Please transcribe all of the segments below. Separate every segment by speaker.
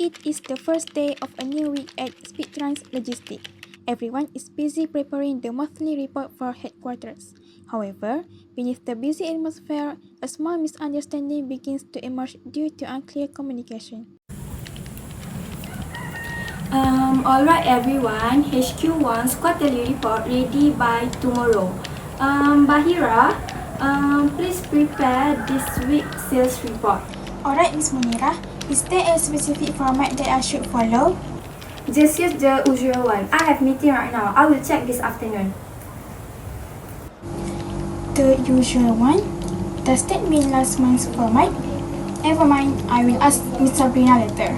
Speaker 1: It is the first day of a new week at Speedtrans Logistics. Everyone is busy preparing the monthly report for headquarters. However, beneath the busy atmosphere, a small misunderstanding begins to emerge due to unclear communication.
Speaker 2: Alright everyone, HQ wants quarterly report ready by tomorrow. Bahira, please prepare this week's sales report.
Speaker 1: Alright, Ms. Munira, is there a specific format that I should follow?
Speaker 2: Just use the usual one. I have meeting right now. I will check this afternoon.
Speaker 1: The usual one? Does that mean last month's format? Never mind, I will ask Ms. Sabrina later.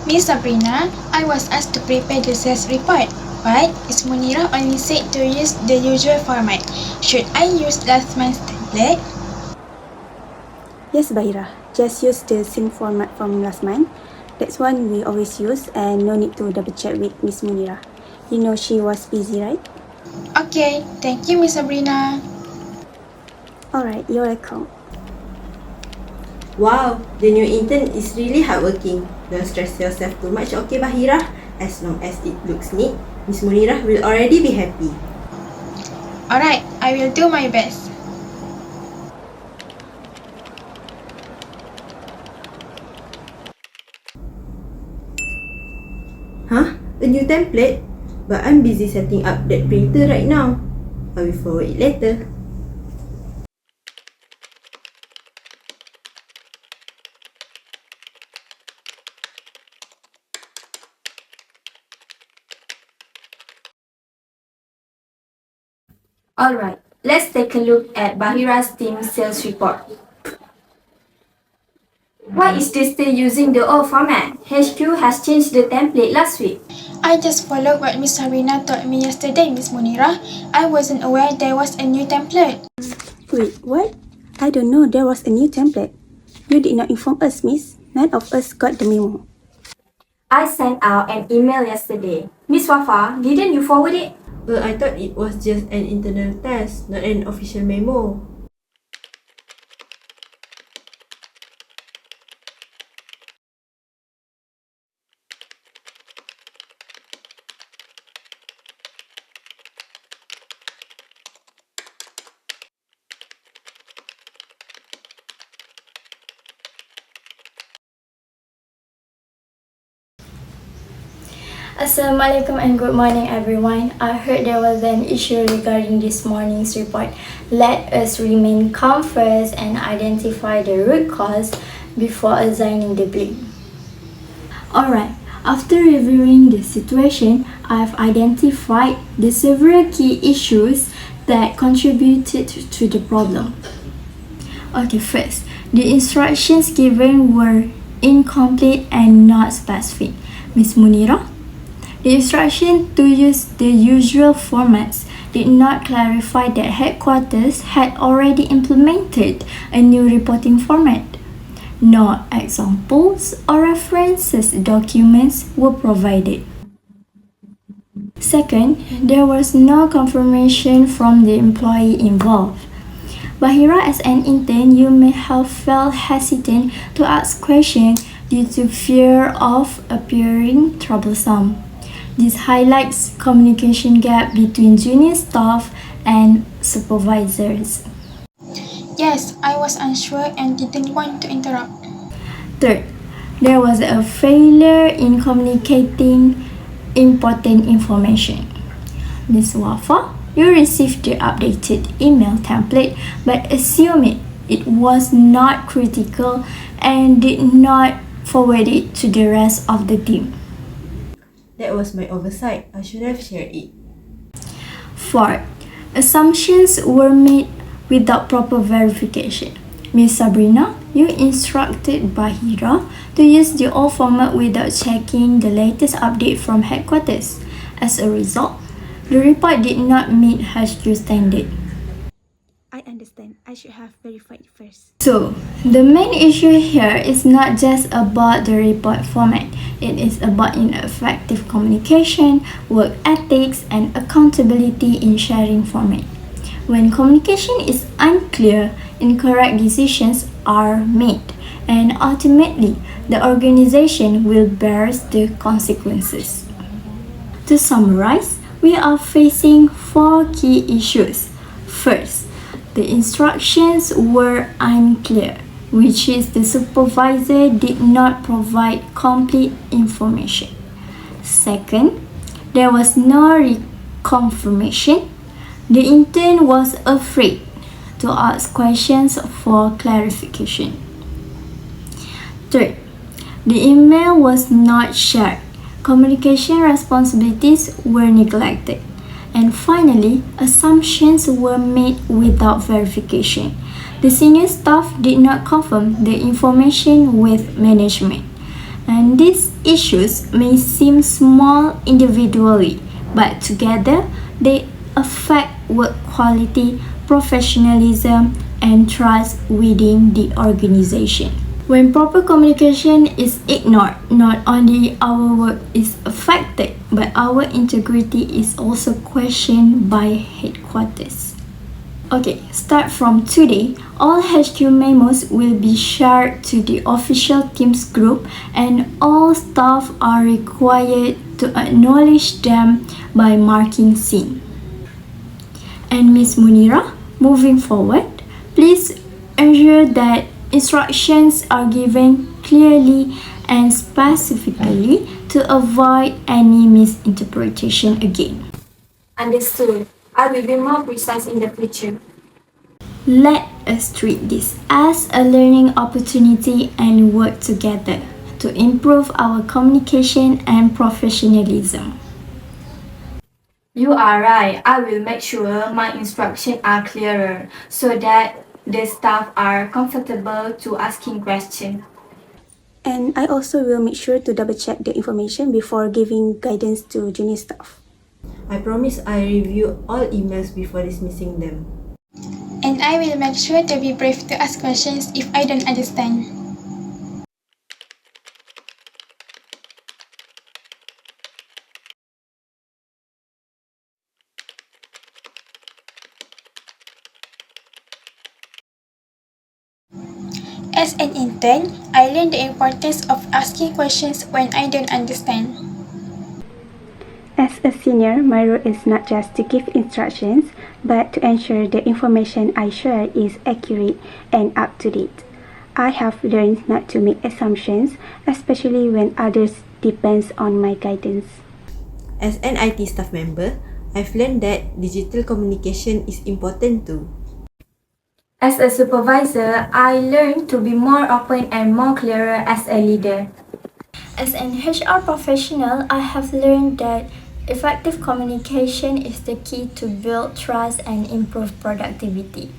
Speaker 1: Miss Sabrina, I was asked to prepare the sales report, but Ms. Munira only said to use the usual format. Should I use last month's template?
Speaker 3: Yes, Bahira. Just use the same format from last month. That's one we always use and no need to double check with Miss Munira. You know she was busy, right?
Speaker 1: Okay, thank you, Miss Sabrina.
Speaker 3: Alright, you're welcome.
Speaker 4: Wow, the new intern is really hardworking. Don't stress yourself too much, okay Bahira? As long as it looks neat, Miss Munira will already be happy.
Speaker 1: Alright, I will do my best.
Speaker 4: Huh? A new template? But I'm busy setting up that printer right now. I will forward it later.
Speaker 2: Alright, let's take a look at Bahira's team sales report. Why is this still using the old format? HQ has changed the template last week.
Speaker 1: I just followed what Miss Sabrina told me yesterday, Miss Munira. I wasn't aware there was a new template.
Speaker 3: Wait, what? I don't know there was a new template. You did not inform us, miss. None of us got the memo.
Speaker 2: I sent out an email yesterday. Miss Wafa, didn't you forward it?
Speaker 4: I thought it was just an internal test, not an official memo.
Speaker 2: Assalamualaikum and good morning everyone. I heard there was an issue regarding this morning's report. Let us remain calm first and identify the root cause before assigning the blame. Alright, after reviewing the situation, I've identified the several key issues that contributed to the problem. Okay, first, the instructions given were incomplete and not specific. Miss Munira? The instruction to use the usual formats did not clarify that headquarters had already implemented a new reporting format. No examples or references documents were provided. Second, there was no confirmation from the employee involved. Bahira, as an intern, you may have felt hesitant to ask questions due to fear of appearing troublesome. This highlights communication gap between junior staff and supervisors.
Speaker 1: Yes, I was unsure and didn't want to interrupt.
Speaker 2: Third, there was a failure in communicating important information. Ms. Wafa, you received the updated email template but assumed it was not critical and did not forward it to the rest of the team.
Speaker 4: That was my oversight. I should have shared it.
Speaker 2: Fourth, assumptions were made without proper verification. Ms. Sabrina, you instructed Bahira to use the old format without checking the latest update from headquarters. As a result, the report did not meet HQ standard.
Speaker 3: I understand. I should have verified first.
Speaker 2: So, the main issue here is not just about the report format. It is about ineffective communication, work ethics, and accountability in sharing format. When communication is unclear, incorrect decisions are made, and ultimately, the organization will bear the consequences. To summarize, we are facing four key issues. First, the instructions were unclear, which is the supervisor did not provide complete information. Second, there was no reconfirmation. The intern was afraid to ask questions for clarification. Third, the email was not shared. Communication responsibilities were neglected. And finally, assumptions were made without verification. The senior staff did not confirm the information with management. And these issues may seem small individually, but together they affect work quality, professionalism, and trust within the organization. When proper communication is ignored, not only our work is affected, but our integrity is also questioned by headquarters. Okay, start from today, all HQ memos will be shared to the official Teams group and all staff are required to acknowledge them by marking seen. And Ms. Munira, moving forward, please ensure that instructions are given clearly and specifically to avoid any misinterpretation again.
Speaker 5: Understood. I will be more precise in the future.
Speaker 2: Let us treat this as a learning opportunity and work together to improve our communication and professionalism.
Speaker 5: You are right. I will make sure my instructions are clearer so that the staff are comfortable to asking questions.
Speaker 3: And I also will make sure to double check the information before giving guidance to junior staff.
Speaker 4: I promise I review all emails before dismissing them.
Speaker 1: And I will make sure to be brave to ask questions if I don't understand. As an intern, I learned the importance of asking questions when I don't understand.
Speaker 3: As a senior, my role is not just to give instructions, but to ensure the information I share is accurate and up to date. I have learned not to make assumptions, especially when others depend on my guidance.
Speaker 4: As an IT staff member, I've learned that digital communication is important too.
Speaker 5: As a supervisor, I learned to be more open and more clearer as a leader.
Speaker 2: As an HR professional, I have learned that effective communication is the key to build trust and improve productivity.